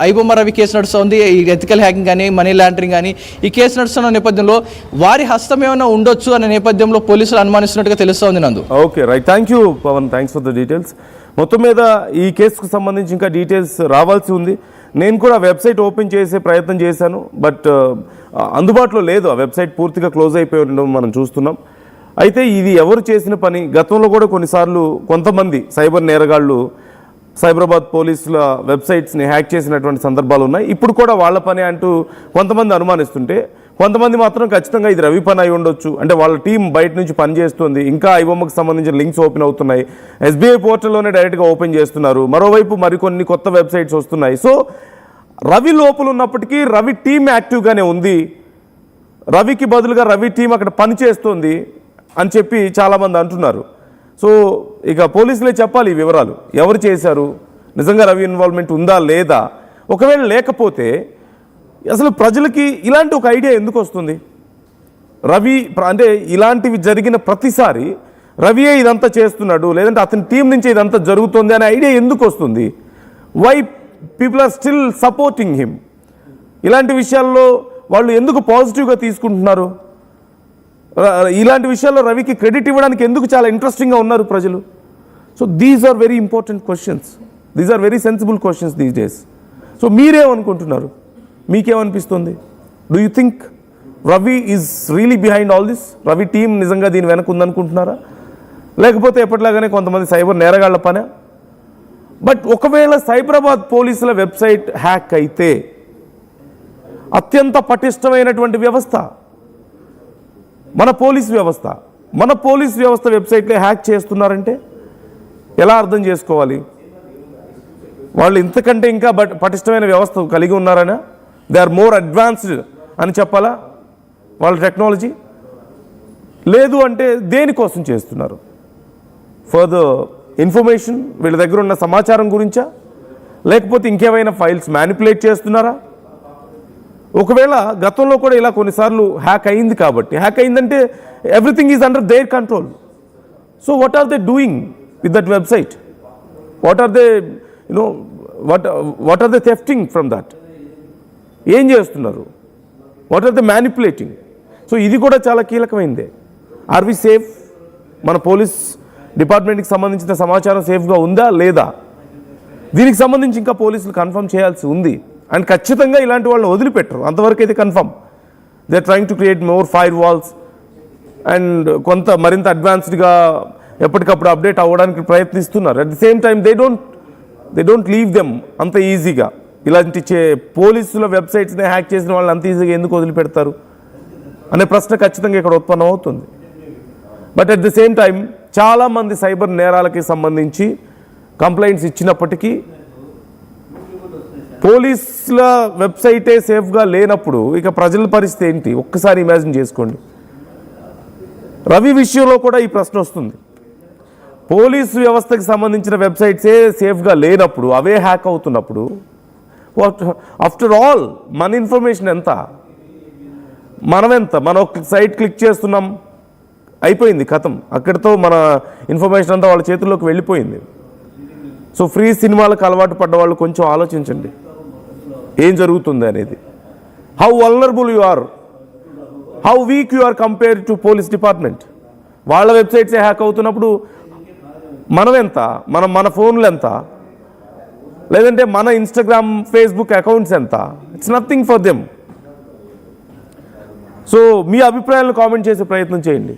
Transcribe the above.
IBomma Ravi case నడుస్తుంది, ఈ ethical hacking కానీ మనీ లాండరింగ్ కానీ ఈ కేసు నడుస్తున్న నేపథ్యంలో వారి హస్తం ఏమైనా ఉండొచ్చు అనే నేపథ్యంలో పోలీసులు అనుమానిస్తున్నట్టుగా తెలుస్తోంది Nandu. Okay right, thank you Pavan, thanks for the details. మొత్తం మీద ఈ కేసుకు సంబంధించి ఇంకా డీటెయిల్స్ రావాల్సి ఉంది. నేను కూడా వెబ్సైట్ ఓపెన్ చేసే ప్రయత్నం చేశాను, బట్ అందుబాటులో లేదు. ఆ వెబ్సైట్ పూర్తిగా క్లోజ్ అయిపోయి ఉండడం మనం చూస్తున్నాం. అయితే ఇది ఎవరు చేసిన పని? గతంలో కూడా కొన్నిసార్లు కొంతమంది సైబర్ నేరగాళ్ళు సైబరాబాద్ పోలీసుల వెబ్సైట్స్ని హ్యాక్ చేసినటువంటి సందర్భాలు ఉన్నాయి. ఇప్పుడు కూడా వాళ్ళ పని అంటూ కొంతమంది అనుమానిస్తుంటే, కొంతమంది మాత్రం ఖచ్చితంగా ఇది రవి పని అయి ఉండొచ్చు, అంటే వాళ్ళ టీం బయట నుంచి పనిచేస్తుంది, ఇంకా ఐబొమ్మకు సంబంధించిన లింక్స్ ఓపెన్ అవుతున్నాయి, ఎస్బీఐ పోర్టల్లోనే డైరెక్ట్గా ఓపెన్ చేస్తున్నారు, మరోవైపు మరికొన్ని కొత్త వెబ్సైట్స్ వస్తున్నాయి. సో రవి లోపల ఉన్నప్పటికీ రవి టీం యాక్టివ్గానే ఉంది, రవికి బదులుగా రవి టీం అక్కడ పనిచేస్తుంది అని చెప్పి చాలామంది అంటున్నారు. సో ఇక పోలీసులే చెప్పాలి ఈ వివరాలు, ఎవరు చేశారు, నిజంగా రవి ఇన్వాల్వ్మెంట్ ఉందా లేదా. ఒకవేళ లేకపోతే అసలు ప్రజలకి ఇలాంటి ఒక ఐడియా ఎందుకు వస్తుంది? రవి అంటే ఇలాంటివి జరిగిన ప్రతిసారి రవియే ఇదంతా చేస్తున్నాడు, లేదంటే అతని టీం నుంచి ఇదంతా జరుగుతుంది అనే ఐడియా ఎందుకు వస్తుంది? Why people are still supporting him? ఇలాంటి విషయాల్లో వాళ్ళు ఎందుకు పాజిటివ్గా తీసుకుంటున్నారు? ఇలాంటి విషయాల్లో రవికి క్రెడిట్ ఇవ్వడానికి ఎందుకు చాలా ఇంట్రెస్టింగ్గా ఉన్నారు ప్రజలు? So these are very important questions, these are very sensible questions these days. So మీరేమనుకుంటున్నారు? మీకేమనిపిస్తుంది? Do you think Ravi is really behind all this? Ravi team నిజంగా దీని వెనక ఉందనుకుంటున్నారా, లేకపోతే ఎప్పటిలాగానే కొంతమంది సైబర్ నేరగాళ్ల పనే? బట్ ఒకవేళ సైబరాబాద్ పోలీసుల వెబ్సైట్ హ్యాక్ అయితే అత్యంత పటిష్టమైనటువంటి వ్యవస్థ మన పోలీస్ వ్యవస్థ వెబ్సైట్లో హ్యాక్ చేస్తున్నారంటే ఎలా అర్థం చేసుకోవాలి? వాళ్ళు ఇంతకంటే ఇంకా పటిష్టమైన వ్యవస్థ కలిగి ఉన్నారనా? దే ఆర్ మోర్ అడ్వాన్స్డ్ అని చెప్పాలా వాళ్ళ టెక్నాలజీ? లేదు అంటే దేనికోసం చేస్తున్నారు? ఫర్ ద ఇన్ఫర్మేషన్, వీళ్ళ దగ్గర ఉన్న సమాచారం గురించా, లేకపోతే ఇంకేమైనా ఫైల్స్ మ్యానిపులేట్ చేస్తున్నారా? ఒకవేళ గతంలో కూడా ఇలా కొన్నిసార్లు హ్యాక్ అయింది, కాబట్టి హ్యాక్ అయిందంటే everything is under their control. So what are they doing with that website? What are they what are they thefting from that? ఏం చేస్తున్నారు? What are they manipulating? So ఇది కూడా చాలా కీలకమైందే. Are we safe? మన police డిపార్ట్మెంట్కి సంబంధించిన సమాచారం సేఫ్గా ఉందా లేదా? దీనికి సంబంధించి ఇంకా పోలీసులు కన్ఫర్మ్ చేయాల్సి ఉంది. అండ్ ఖచ్చితంగా ఇలాంటి వాళ్ళని వదిలిపెట్టరు, అంతవరకు అయితే confirm. They are trying to create more firewalls and మరింత అడ్వాన్స్డ్గా ఎప్పటికప్పుడు అప్డేట్ అవ్వడానికి ప్రయత్నిస్తున్నారు. At the same time they don't leave them అంత ఈజీగా. ఇలాంటి పోలీసుల వెబ్సైట్స్ని హ్యాక్ చేసిన వాళ్ళని అంత ఈజీగా ఎందుకు వదిలిపెడతారు అనే ప్రశ్న ఖచ్చితంగా ఇక్కడ ఉత్పన్నం అవుతుంది. But at the same time చాలామంది సైబర్ నేరాలకి సంబంధించి కంప్లైంట్స్ ఇచ్చినప్పటికీ పోలీసుల వెబ్సైటే సేఫ్గా లేనప్పుడు ఇక ప్రజల పరిస్థితి ఏంటి? ఒక్కసారి ఇమాజిన్ చేసుకోండి. రవి విషయంలో కూడా ఈ ప్రశ్న వస్తుంది. పోలీసు వ్యవస్థకి సంబంధించిన వెబ్సైట్సే సేఫ్గా లేనప్పుడు, అవే హ్యాక్ అవుతున్నప్పుడు, ఆఫ్టర్ ఆల్ మన ఇన్ఫర్మేషన్ ఎంత, మనమెంత? మనం ఒక సైట్ క్లిక్ చేస్తున్నాం, అయిపోయింది, కథం, అక్కడితో మన ఇన్ఫర్మేషన్ అంతా వాళ్ళ చేతుల్లోకి వెళ్ళిపోయింది. సో ఫ్రీ సినిమాలకు అలవాటు పడ్డ వాళ్ళు కొంచెం ఆలోచించండి ఏం జరుగుతుంది అనేది. How vulnerable you are, how weak you are compare to police department. వాళ్ళ వెబ్సైట్సే హ్యాక్ అవుతున్నప్పుడు మనం ఎంత, మన ఫోన్లు ఎంత, లేదంటే మన ఇన్స్టాగ్రామ్ ఫేస్బుక్ అకౌంట్స్ ఎంత? It's nothing for them. So మీ అభిప్రాయాలను కామెంట్ చేసే ప్రయత్నం చేయండి.